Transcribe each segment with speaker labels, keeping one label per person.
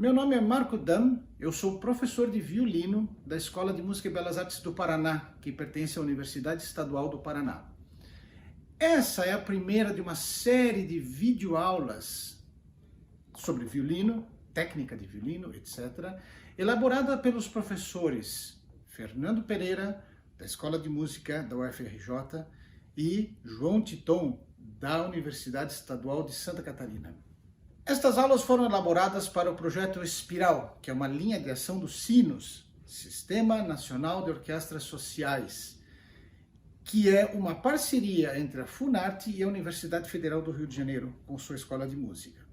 Speaker 1: Meu nome é Marco Dam, eu sou professor de violino da Escola de Música e Belas Artes do Paraná, que pertence à Universidade Estadual do Paraná. Essa é a primeira de uma série de videoaulas sobre violino, técnica de violino, etc., elaborada pelos professores Fernando Pereira, da Escola de Música da UFRJ, e João Titon, da Universidade Estadual de Santa Catarina. Estas aulas foram elaboradas para o projeto Espiral, que é uma linha de ação do SINOS, Sistema Nacional de Orquestras Sociais, que é uma parceria entre a Funarte e a Universidade Federal do Rio de Janeiro, com sua escola de música.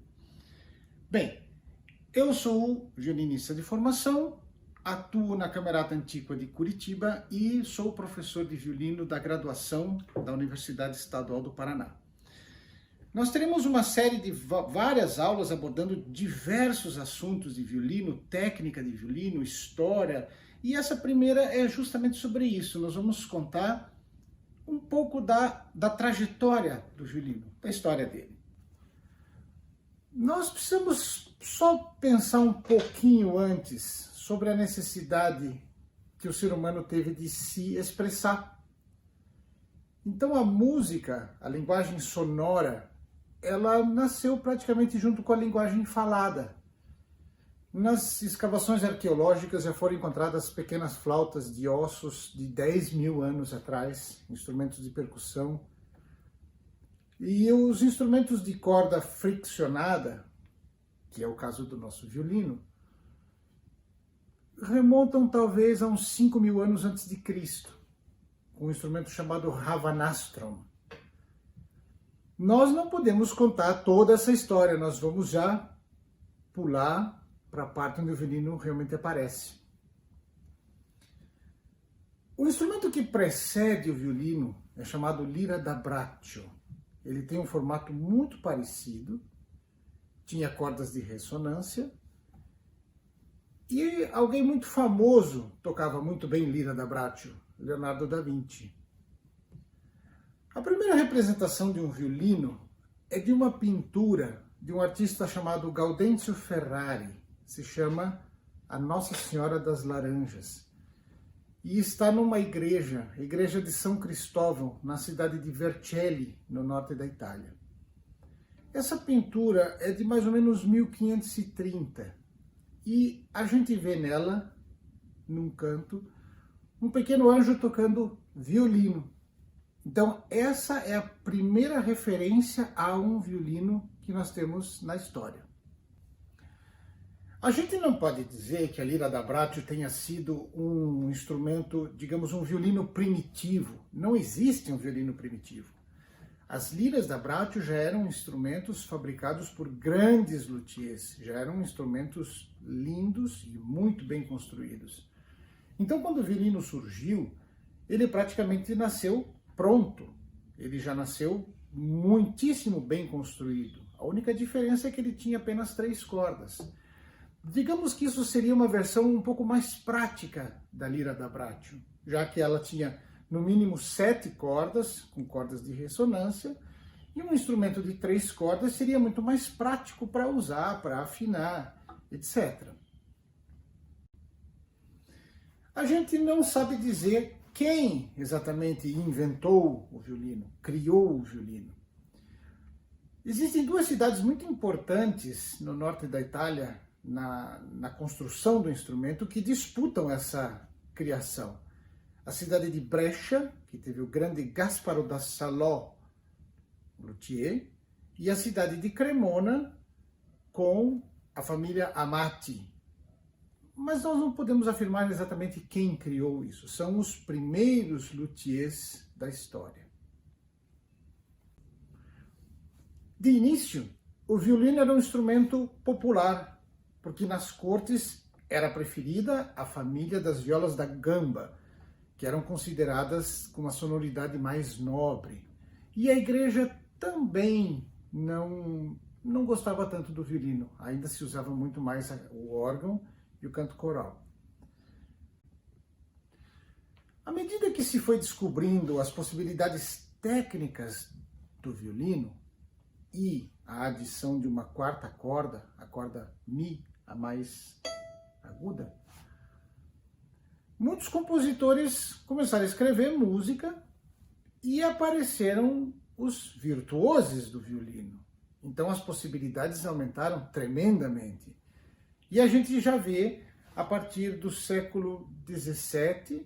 Speaker 1: Bem, eu sou violinista de formação, atuo na Camerata Antiqua de Curitiba e sou professor de violino da graduação da Universidade Estadual do Paraná. Nós teremos uma série de várias aulas abordando diversos assuntos de violino, técnica de violino, história, e essa primeira é justamente sobre isso. Nós vamos contar um pouco da trajetória do violino, da história dele. Nós precisamos só pensar um pouquinho antes sobre a necessidade que o ser humano teve de se expressar. Então a música, a linguagem sonora, ela nasceu praticamente junto com a linguagem falada. Nas escavações arqueológicas já foram encontradas pequenas flautas de ossos de 10 mil anos atrás, instrumentos de percussão. E os instrumentos de corda friccionada, que é o caso do nosso violino, remontam talvez a uns 5 mil anos antes de Cristo, um instrumento chamado Ravanastron. Nós não podemos contar toda essa história, nós vamos já pular para a parte onde o violino realmente aparece. O instrumento que precede o violino é chamado lira da braccio. Ele tem um formato muito parecido, tinha cordas de ressonância, e alguém muito famoso tocava muito bem lira da braccio, Leonardo da Vinci. A primeira representação de um violino é de uma pintura de um artista chamado Gaudenzio Ferrari, se chama A Nossa Senhora das Laranjas, e está numa igreja, a igreja de São Cristóvão, na cidade de Vercelli, no norte da Itália. Essa pintura é de mais ou menos 1530, e a gente vê nela, num canto, um pequeno anjo tocando violino. Então, essa é a primeira referência a um violino que nós temos na história. A gente não pode dizer que a lira da braccio tenha sido um instrumento, digamos, um violino primitivo. Não existe um violino primitivo. As liras da braccio já eram instrumentos fabricados por grandes luthiers, já eram instrumentos lindos e muito bem construídos. Então, quando o violino surgiu, ele praticamente nasceu pronto, ele já nasceu muitíssimo bem construído. A única diferença é que ele tinha apenas 3 cordas. Digamos que isso seria uma versão um pouco mais prática da lira da braccio, já que ela tinha no mínimo 7 cordas, com cordas de ressonância, e um instrumento de 3 cordas seria muito mais prático para usar, para afinar, etc. A gente não sabe dizer quem exatamente inventou o violino, criou o violino. Existem 2 cidades muito importantes no norte da Itália, na construção do instrumento, que disputam essa criação. A cidade de Brescia, que teve o grande Gasparo da Salò, luthier, e a cidade de Cremona, com a família Amati. Mas nós não podemos afirmar exatamente quem criou isso. São os primeiros luthiers da história. De início, o violino era um instrumento popular, porque nas cortes era preferida a família das violas da gamba, que eram consideradas com uma sonoridade mais nobre. E a igreja também não gostava tanto do violino, ainda se usava muito mais o órgão e o canto coral. À medida que se foi descobrindo as possibilidades técnicas do violino e a adição de uma 4ª corda, a corda Mi, a mais aguda. Muitos compositores começaram a escrever música e apareceram os virtuosos do violino. Então as possibilidades aumentaram tremendamente. E a gente já vê, a partir do século XVII,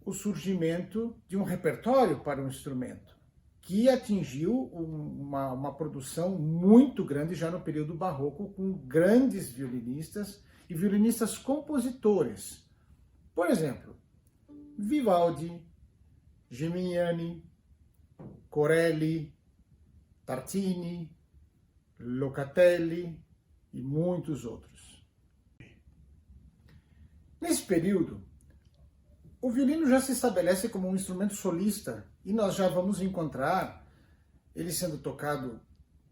Speaker 1: o surgimento de um repertório para o instrumento, que atingiu uma produção muito grande já no período barroco, com grandes violinistas e violinistas compositores. Por exemplo, Vivaldi, Geminiani, Corelli, Tartini, Locatelli e muitos outros. Nesse período, o violino já se estabelece como um instrumento solista e nós já vamos encontrar ele sendo tocado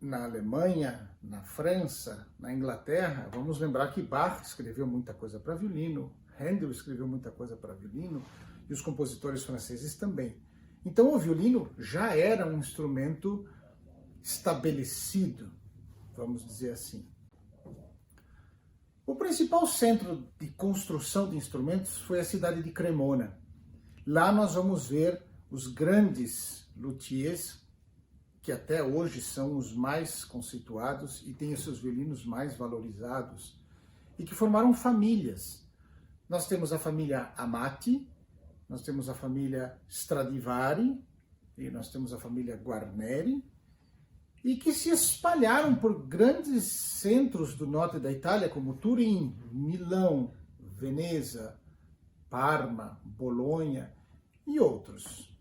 Speaker 1: na Alemanha, na França, na Inglaterra. Vamos lembrar que Bach escreveu muita coisa para violino, Handel escreveu muita coisa para violino e os compositores franceses também. Então o violino já era um instrumento estabelecido, vamos dizer assim. O principal centro de construção de instrumentos foi a cidade de Cremona. Lá nós vamos ver os grandes luthiers, que até hoje são os mais conceituados e têm os seus violinos mais valorizados, e que formaram famílias. Nós temos a família Amati, nós temos a família Stradivari, e nós temos a família Guarneri, e que se espalharam por grandes centros do norte da Itália, como Turim, Milão, Veneza, Parma, Bolonha e outros.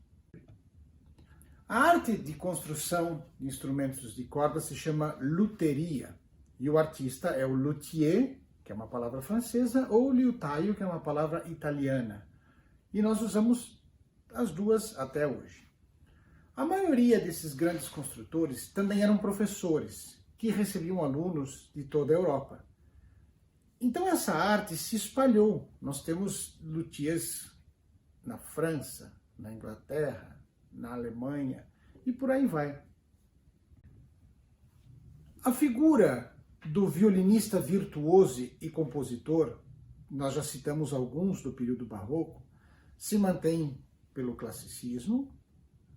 Speaker 1: A arte de construção de instrumentos de corda se chama lutheria, e o artista é o luthier, que é uma palavra francesa, ou liutaio, que é uma palavra italiana. E nós usamos as duas até hoje. A maioria desses grandes construtores também eram professores, que recebiam alunos de toda a Europa. Então essa arte se espalhou. Nós temos luthiers na França, na Inglaterra, na Alemanha e por aí vai. A figura do violinista virtuoso e compositor, nós já citamos alguns do período barroco, se mantém pelo classicismo.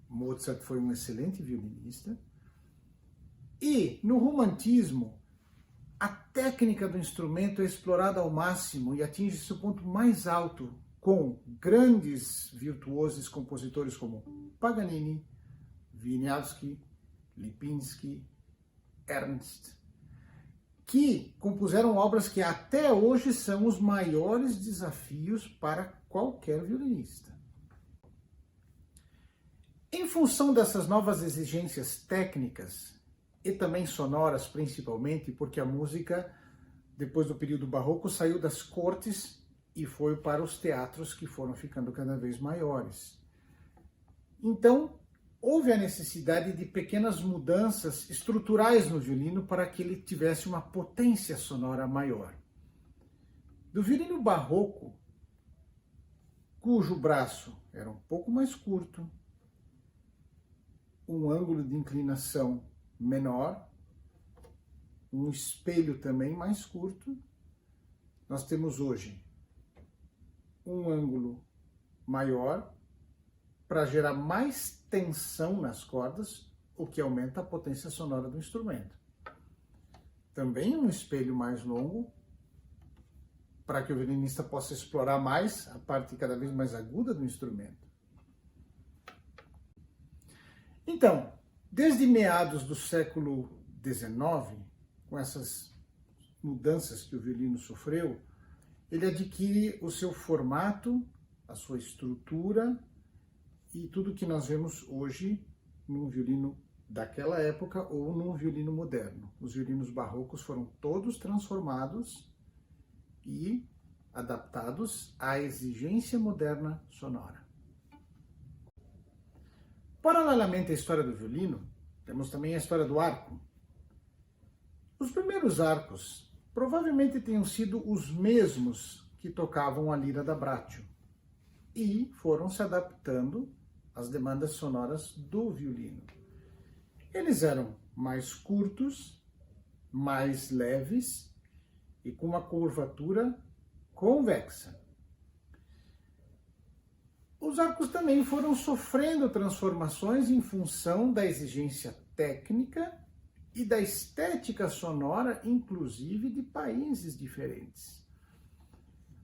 Speaker 1: Mozart foi um excelente violinista. E no romantismo, a técnica do instrumento é explorada ao máximo e atinge seu ponto mais alto com grandes virtuosos compositores como Paganini, Wieniawski, Lipinski, Ernst, que compuseram obras que até hoje são os maiores desafios para qualquer violinista. Em função dessas novas exigências técnicas e também sonoras, principalmente, porque a música, depois do período barroco, saiu das cortes e foi para os teatros, que foram ficando cada vez maiores. Então, houve a necessidade de pequenas mudanças estruturais no violino para que ele tivesse uma potência sonora maior. Do violino barroco, cujo braço era um pouco mais curto, um ângulo de inclinação menor, um espelho também mais curto, nós temos hoje um ângulo maior para gerar mais tensão nas cordas, o que aumenta a potência sonora do instrumento. Também um espelho mais longo, para que o violinista possa explorar mais a parte cada vez mais aguda do instrumento. Então, desde meados do século XIX, com essas mudanças que o violino sofreu, ele adquire o seu formato, a sua estrutura e tudo que nós vemos hoje num violino daquela época ou num violino moderno. Os violinos barrocos foram todos transformados e adaptados à exigência moderna sonora. Paralelamente à história do violino, temos também a história do arco. Os primeiros arcos provavelmente tenham sido os mesmos que tocavam a lira da Braccio e foram se adaptando às demandas sonoras do violino. Eles eram mais curtos, mais leves e com uma curvatura convexa. Os arcos também foram sofrendo transformações em função da exigência técnica e da estética sonora, inclusive de países diferentes.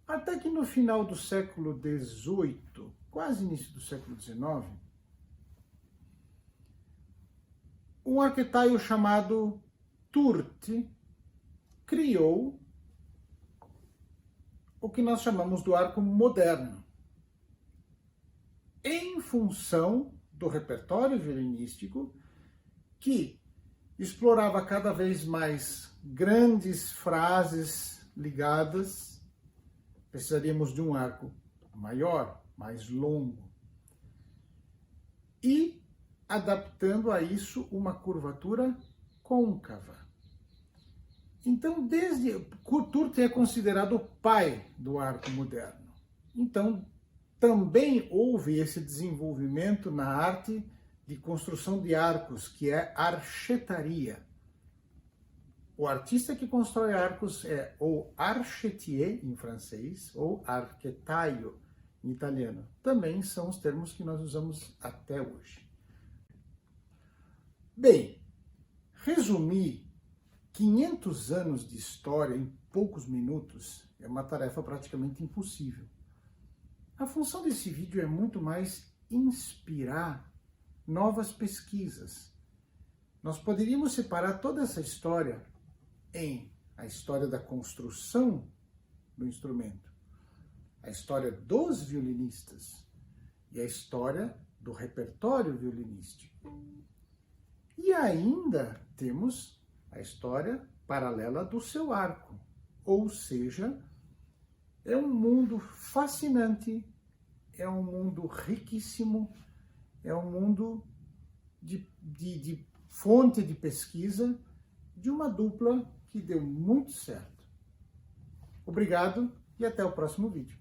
Speaker 1: Até que no final do século XVIII, quase início do século XIX, um arquiteto chamado Turti criou o que nós chamamos do arco moderno, em função do repertório violinístico que explorava cada vez mais grandes frases ligadas. Precisaríamos de um arco maior, mais longo, e adaptando a isso uma curvatura côncava. Então, Turti é considerado o pai do arco moderno. Então, também houve esse desenvolvimento na arte de construção de arcos, que é archetaria. O artista que constrói arcos é ou archetier, em francês, ou archetaio, em italiano. Também são os termos que nós usamos até hoje. Bem, resumir 500 anos de história em poucos minutos é uma tarefa praticamente impossível. A função desse vídeo é muito mais inspirar novas pesquisas. Nós poderíamos separar toda essa história em a história da construção do instrumento, a história dos violinistas e a história do repertório violinístico. E ainda temos a história paralela do seu arco, ou seja, é um mundo fascinante, é um mundo riquíssimo, é um mundo de fonte de pesquisa de uma dupla que deu muito certo. Obrigado e até o próximo vídeo.